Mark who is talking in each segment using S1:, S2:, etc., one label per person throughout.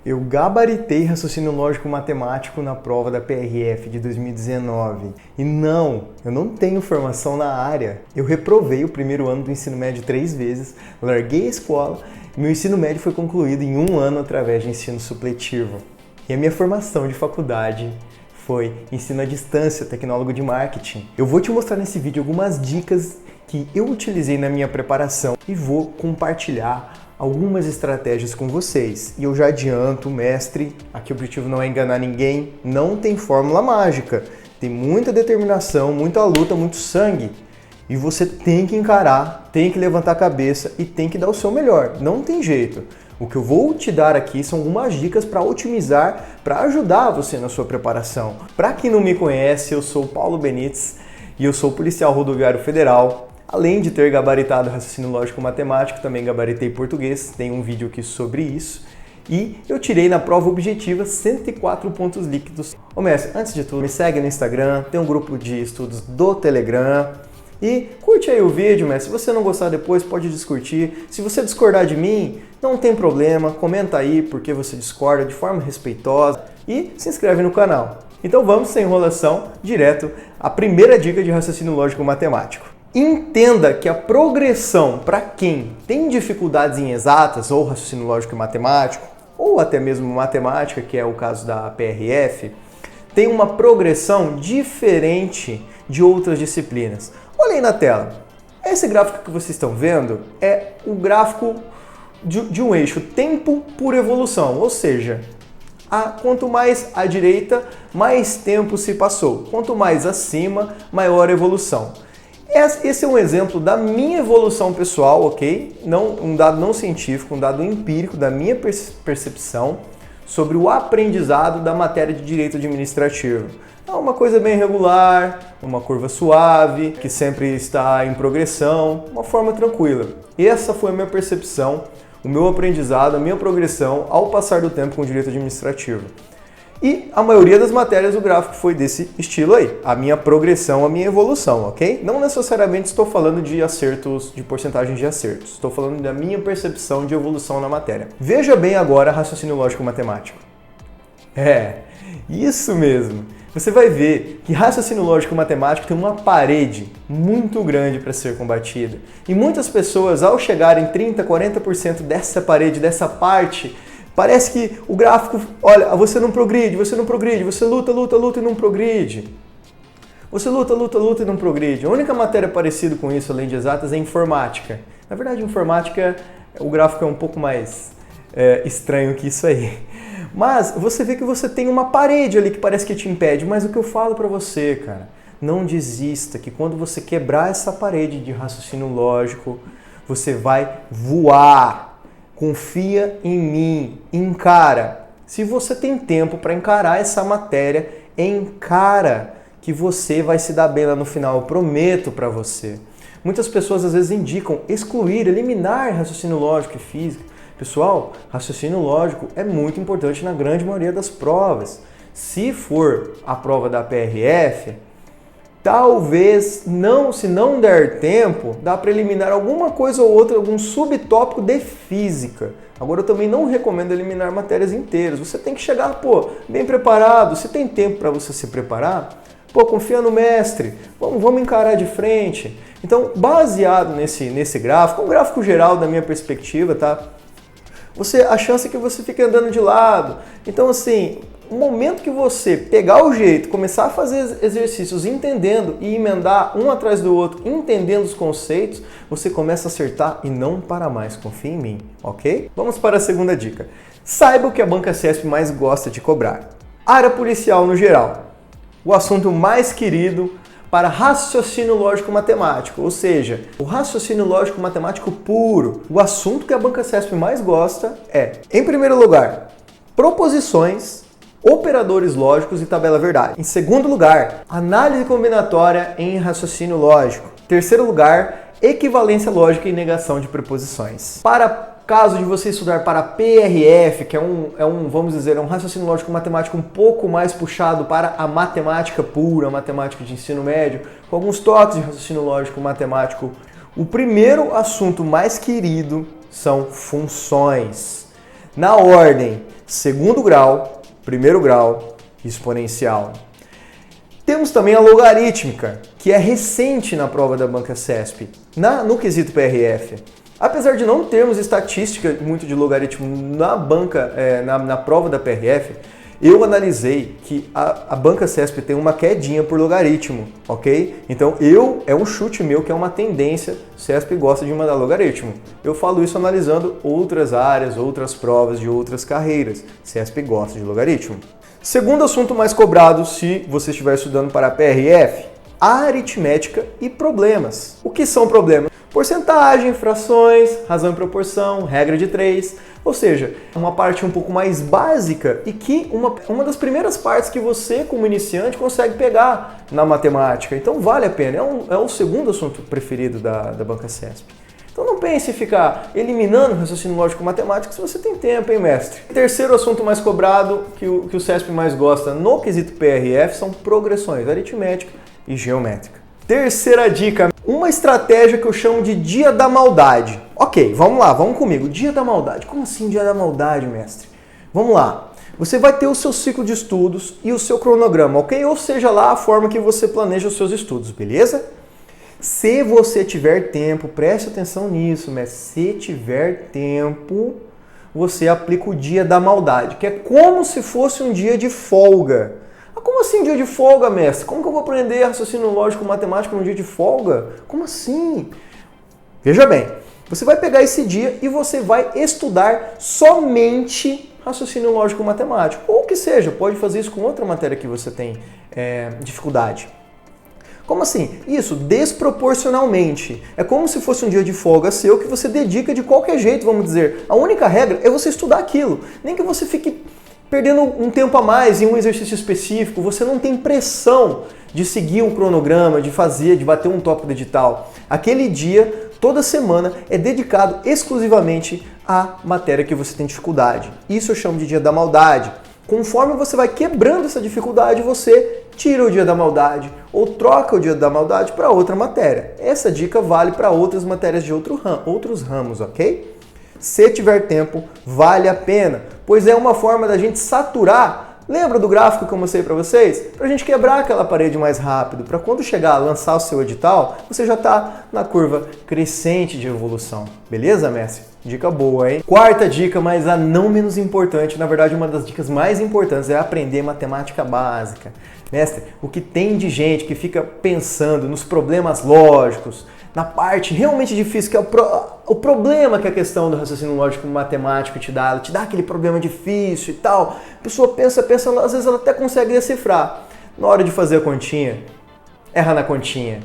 S1: Eu gabaritei raciocínio lógico matemático na prova da PRF de 2019. E não, eu não tenho formação na área. Eu reprovei o primeiro ano do ensino médio 3 vezes, larguei a escola e meu ensino médio foi concluído em 1 ano através de ensino supletivo. E a minha formação de faculdade foi ensino à distância, tecnólogo de marketing. Eu vou te mostrar nesse vídeo algumas dicas que eu utilizei na minha preparação e vou compartilhar algumas estratégias com vocês. E eu já adianto, mestre, aqui o objetivo não é enganar ninguém, não tem fórmula mágica. Tem muita determinação, muita luta, muito sangue. E você tem que encarar, tem que levantar a cabeça e tem que dar o seu melhor. Não tem jeito. O que eu vou te dar aqui são algumas dicas para otimizar, para ajudar você na sua preparação. Para quem não me conhece, eu sou Paulo Benites e eu sou policial rodoviário federal. Além de ter gabaritado raciocínio lógico matemático, também gabaritei português, tem um vídeo aqui sobre isso. E eu tirei na prova objetiva 104 pontos líquidos. Ô mestre, antes de tudo, me segue no Instagram, tem um grupo de estudos do Telegram. E curte aí o vídeo, mestre. Se você não gostar depois, pode descurtir. Se você discordar de mim, não tem problema, comenta aí porque você discorda de forma respeitosa e se inscreve no canal. Então vamos, sem enrolação, direto à primeira dica de raciocínio lógico matemático. Entenda que a progressão para quem tem dificuldades em exatas, ou raciocínio lógico e matemático, ou até mesmo matemática, que é o caso da PRF, tem uma progressão diferente de outras disciplinas. Olha aí na tela. Esse gráfico que vocês estão vendo é o gráfico de um eixo tempo por evolução, ou seja, quanto mais à direita, mais tempo se passou. Quanto mais acima, maior a evolução. Esse é um exemplo da minha evolução pessoal, ok? Um dado não científico, um dado empírico da minha percepção sobre o aprendizado da matéria de direito administrativo. É uma coisa bem regular, uma curva suave, que sempre está em progressão, uma forma tranquila. Essa foi a minha percepção, o meu aprendizado, a minha progressão ao passar do tempo com o direito administrativo. E a maioria das matérias o gráfico foi desse estilo aí, a minha progressão, a minha evolução, ok? Não necessariamente estou falando de acertos, de porcentagem de acertos, estou falando da minha percepção de evolução na matéria. Veja bem agora raciocínio lógico matemático. Isso mesmo. Você vai ver que raciocínio lógico matemático tem uma parede muito grande para ser combatida. E muitas pessoas, ao chegarem em 30%, 40% dessa parede, dessa parte, parece que o gráfico, olha, você não progride, você luta, luta, luta e não progride. Você luta, luta, luta e não progride. A única matéria parecida com isso, além de exatas, é informática. Na verdade, informática, o gráfico é um pouco mais estranho que isso aí. Mas você vê que você tem uma parede ali que parece que te impede. Mas o que eu falo pra você, cara, não desista, que quando você quebrar essa parede de raciocínio lógico, você vai voar. Confia em mim, encara. Se você tem tempo para encarar essa matéria, encara que você vai se dar bem lá no final, eu prometo para você. Muitas pessoas às vezes indicam excluir, eliminar raciocínio lógico e física. Pessoal, raciocínio lógico é muito importante na grande maioria das provas. Se for a prova da PRF, talvez, se não der tempo, dá para eliminar alguma coisa ou outra, algum subtópico de física. Agora eu também não recomendo eliminar matérias inteiras. Você tem que chegar, bem preparado. Se tem tempo para você se preparar, confia no mestre. Vamos encarar de frente. Então, baseado nesse gráfico, um gráfico geral da minha perspectiva, tá? A chance é que você fique andando de lado. Então, assim, o momento que você pegar o jeito, começar a fazer exercícios entendendo e emendar um atrás do outro, entendendo os conceitos, você começa a acertar e não para mais. Confia em mim, ok? Vamos para a segunda dica. Saiba o que a Banca CESP mais gosta de cobrar. Área policial no geral. O assunto mais querido para raciocínio lógico matemático, ou seja, o raciocínio lógico matemático puro. O assunto que a Banca CESP mais gosta é, em primeiro lugar, proposições, operadores lógicos e tabela verdade. Em segundo lugar, análise combinatória em raciocínio lógico. Em terceiro lugar, equivalência lógica e negação de preposições. Para caso de você estudar para PRF, que vamos dizer, um raciocínio lógico matemático um pouco mais puxado para a matemática pura, a matemática de ensino médio, com alguns toques de raciocínio lógico matemático, o primeiro assunto mais querido são funções. na ordem segundo grau, primeiro grau e exponencial. Temos também a logarítmica, que é recente na prova da banca CESP, no quesito PRF. Apesar de não termos estatística muito de logaritmo na banca, na prova da PRF, eu analisei que a banca CESP tem uma quedinha por logaritmo, ok? Então é um chute meu que é uma tendência, CESP gosta de mandar logaritmo. Eu falo isso analisando outras áreas, outras provas de outras carreiras. CESP gosta de logaritmo. Segundo assunto mais cobrado se você estiver estudando para a PRF, a aritmética e problemas. O que são problemas? Porcentagem, frações, razão e proporção, regra de 3, ou seja, uma parte um pouco mais básica e que uma das primeiras partes que você, como iniciante, consegue pegar na matemática. Então vale a pena, é o segundo assunto preferido da banca CESP. Então não pense em ficar eliminando o raciocínio lógico matemático se você tem tempo, hein, mestre? Terceiro assunto mais cobrado, que o CESP mais gosta no quesito PRF, são progressões aritmética e geométrica. Terceira dica, uma estratégia que eu chamo de dia da maldade. Ok, vamos lá, vamos comigo. Dia da maldade. Como assim dia da maldade, mestre? Vamos lá. Você vai ter o seu ciclo de estudos e o seu cronograma, ok? Ou seja lá a forma que você planeja os seus estudos, beleza? Se você tiver tempo, preste atenção nisso, mestre. Se tiver tempo, você aplica o dia da maldade, que é como se fosse um dia de folga. Ah, como assim dia de folga, mestre? Como que eu vou aprender raciocínio lógico matemático num dia de folga? Como assim? Veja bem, você vai pegar esse dia e você vai estudar somente raciocínio lógico matemático. Ou que seja, pode fazer isso com outra matéria que você tem dificuldade. Como assim? Isso, desproporcionalmente. É como se fosse um dia de folga seu que você dedica de qualquer jeito, vamos dizer. A única regra é você estudar aquilo. Nem que você fique perdendo um tempo a mais em um exercício específico, você não tem pressão de seguir um cronograma, de bater um tópico do edital. Aquele dia, toda semana, é dedicado exclusivamente à matéria que você tem dificuldade. Isso eu chamo de dia da maldade. Conforme você vai quebrando essa dificuldade, você tira o dia da maldade ou troca o dia da maldade para outra matéria. Essa dica vale para outras matérias de outros ramos, ok? Se tiver tempo, vale a pena, pois é uma forma da gente saturar. Lembra do gráfico que eu mostrei para vocês? Para a gente quebrar aquela parede mais rápido, para quando chegar a lançar o seu edital, você já está na curva crescente de evolução. Beleza, mestre? Dica boa, hein? Quarta dica, mas a não menos importante, na verdade uma das dicas mais importantes é aprender matemática básica. Mestre, o que tem de gente que fica pensando nos problemas lógicos, na parte realmente difícil, que é o problema que a questão do raciocínio lógico matemático te dá aquele problema difícil e tal. A pessoa pensa, às vezes ela até consegue decifrar. Na hora de fazer a continha, erra na continha.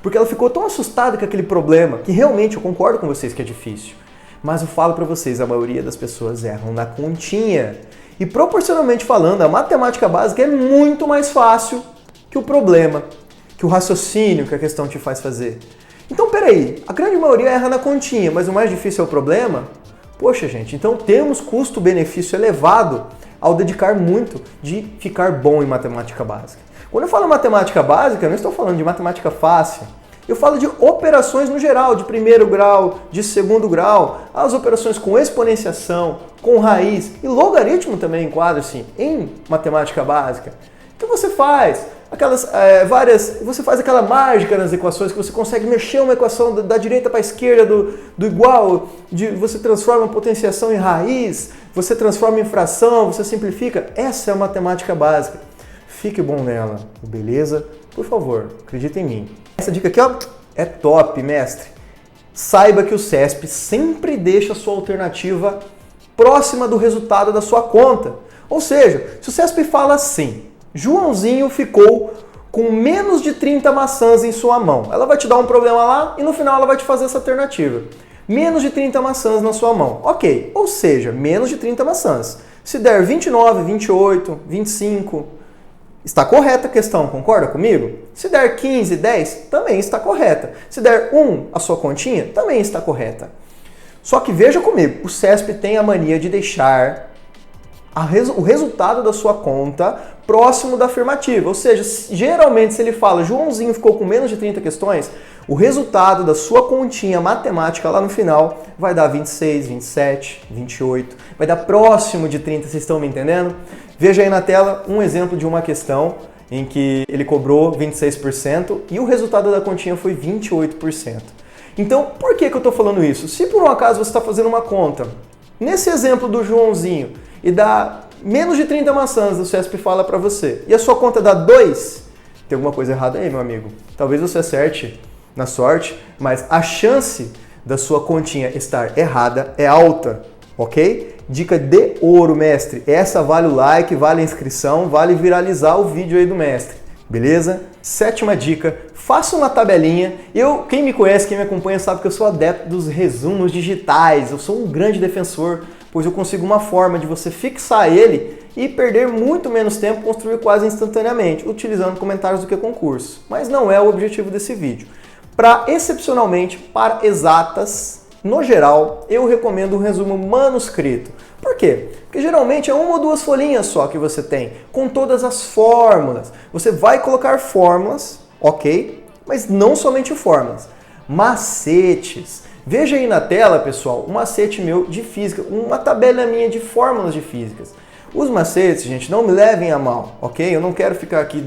S1: Porque ela ficou tão assustada com aquele problema, que realmente eu concordo com vocês que é difícil. Mas eu falo para vocês, a maioria das pessoas erram na continha. E proporcionalmente falando, a matemática básica é muito mais fácil que o problema, que o raciocínio que a questão te faz fazer. Então, peraí, a grande maioria erra na continha, mas o mais difícil é o problema? Poxa, gente, então temos custo-benefício elevado ao dedicar muito de ficar bom em matemática básica. Quando eu falo matemática básica, eu não estou falando de matemática fácil. Eu falo de operações no geral, de primeiro grau, de segundo grau, as operações com exponenciação, com raiz e logaritmo também enquadra-se em matemática básica. Então você faz você faz aquela mágica nas equações que você consegue mexer uma equação da direita para a esquerda do igual, você transforma a potenciação em raiz, você transforma em fração, você simplifica. Essa é a matemática básica. Fique bom nela, beleza? Por favor, acredita em mim. Essa dica aqui, ó, é top, mestre. Saiba que o CESP sempre deixa a sua alternativa próxima do resultado da sua conta. Ou seja, se o CESP fala assim, Joãozinho ficou com menos de 30 maçãs em sua mão. Ela vai te dar um problema lá e no final ela vai te fazer essa alternativa. Menos de 30 maçãs na sua mão. Ok, ou seja, menos de 30 maçãs. Se der 29, 28, 25, está correta a questão, concorda comigo? Se der 15, 10, também está correta. Se der 1, a sua continha, também está correta. Só que veja comigo, o CESP tem a mania de deixar o resultado da sua conta próximo da afirmativa. Ou seja, geralmente se ele fala Joãozinho ficou com menos de 30 questões, o resultado da sua continha matemática lá no final vai dar 26, 27, 28, vai dar próximo de 30, vocês estão me entendendo? Veja aí na tela um exemplo de uma questão em que ele cobrou 26% e o resultado da continha foi 28%. Então, por que eu estou falando isso? Se por um acaso você está fazendo uma conta, nesse exemplo do Joãozinho, e dá menos de 30 maçãs, o CESP fala para você, e a sua conta dá 2, tem alguma coisa errada aí, meu amigo. Talvez você acerte na sorte, mas a chance da sua continha estar errada é alta, ok? Dica de ouro, mestre. Essa vale o like, vale a inscrição, vale viralizar o vídeo aí do mestre, beleza? 7ª dica, faça uma tabelinha. Quem me conhece, quem me acompanha sabe que eu sou adepto dos resumos digitais, eu sou um grande defensor, pois eu consigo uma forma de você fixar ele e perder muito menos tempo, construir quase instantaneamente, utilizando comentários do que concurso. Mas não é o objetivo desse vídeo. Excepcionalmente, para exatas, no geral, eu recomendo um resumo manuscrito. Por quê? Porque geralmente é 1 ou 2 folhinhas só que você tem, com todas as fórmulas. Você vai colocar fórmulas, ok? Mas não somente fórmulas, macetes. Veja aí na tela, pessoal, um macete meu de física, uma tabela minha de fórmulas de físicas. Os macetes, gente, não me levem a mal, ok? Eu não quero ficar aqui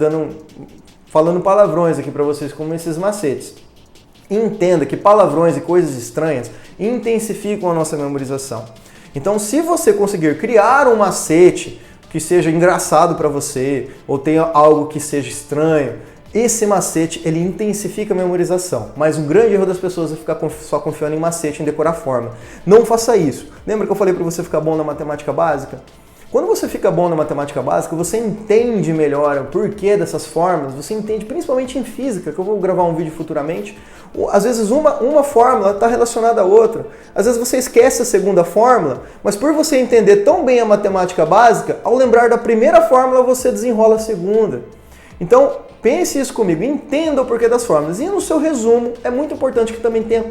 S1: falando palavrões aqui para vocês como esses macetes. Entenda que palavrões e coisas estranhas intensificam a nossa memorização. Então, se você conseguir criar um macete que seja engraçado para você, ou tenha algo que seja estranho, esse macete ele intensifica a memorização. Mas um grande erro das pessoas é ficar só confiando em macete, em decorar fórmula. Não faça isso. Lembra que eu falei para você ficar bom na matemática básica? Quando você fica bom na matemática básica, você entende melhor o porquê dessas fórmulas, você entende principalmente em física, que eu vou gravar um vídeo futuramente. Às vezes uma fórmula está relacionada à outra. Às vezes você esquece a segunda fórmula, mas por você entender tão bem a matemática básica, ao lembrar da primeira fórmula, você desenrola a segunda. Então, pense isso comigo, entenda o porquê das fórmulas. E no seu resumo, é muito importante que também tenha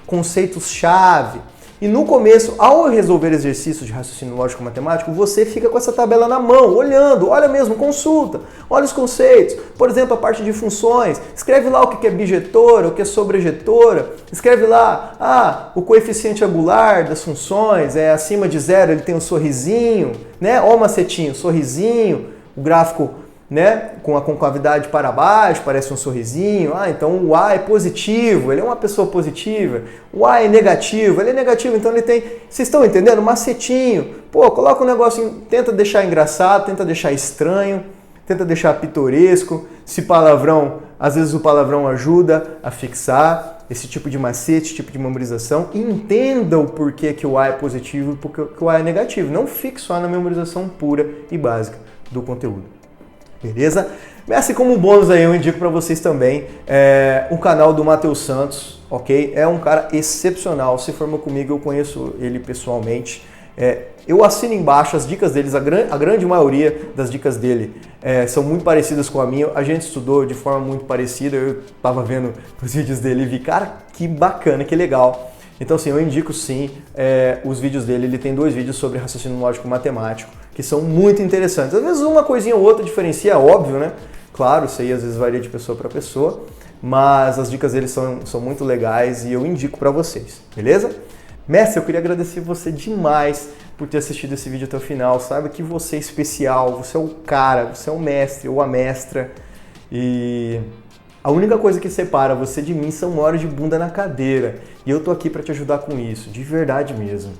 S1: conceitos-chave. E no começo, ao resolver exercícios de raciocínio lógico-matemático, você fica com essa tabela na mão, olhando, olha mesmo, consulta, olha os conceitos. Por exemplo, a parte de funções, escreve lá o que é bijetora, o que é sobrejetora, escreve lá, o coeficiente angular das funções, acima de 0 ele tem um sorrisinho, né? Ó o macetinho, sorrisinho, o gráfico, né, com a concavidade para baixo, parece um sorrisinho. Então o A é positivo, ele é uma pessoa positiva. O A é negativo, ele é negativo, então ele tem... Vocês estão entendendo? Macetinho. Coloca um negócio, tenta deixar engraçado, tenta deixar estranho, tenta deixar pitoresco. Se palavrão, às vezes o palavrão ajuda a fixar esse tipo de macete, esse tipo de memorização. E entenda o porquê que o A é positivo e porque o A é negativo. Não fique só na memorização pura e básica do conteúdo. Beleza? Assim como um bônus aí, eu indico para vocês também o canal do Matheus Santos, ok? É um cara excepcional, se formou comigo, eu conheço ele pessoalmente. Eu assino embaixo as dicas deles, a grande maioria das dicas dele são muito parecidas com a minha. A gente estudou de forma muito parecida, eu estava vendo os vídeos dele e vi, cara, que bacana, que legal. Então, assim, eu indico sim os vídeos dele. Ele tem 2 vídeos sobre raciocínio lógico matemático, que são muito interessantes. Às vezes uma coisinha ou outra diferencia, é óbvio, né? Claro, isso aí às vezes varia de pessoa para pessoa, mas as dicas dele são muito legais e eu indico para vocês, beleza? Mestre, eu queria agradecer você demais por ter assistido esse vídeo até o final. Saiba que você é especial, você é o cara, você é o mestre ou a mestra, e a única coisa que separa você de mim são horas de bunda na cadeira. E eu tô aqui para te ajudar com isso, de verdade mesmo.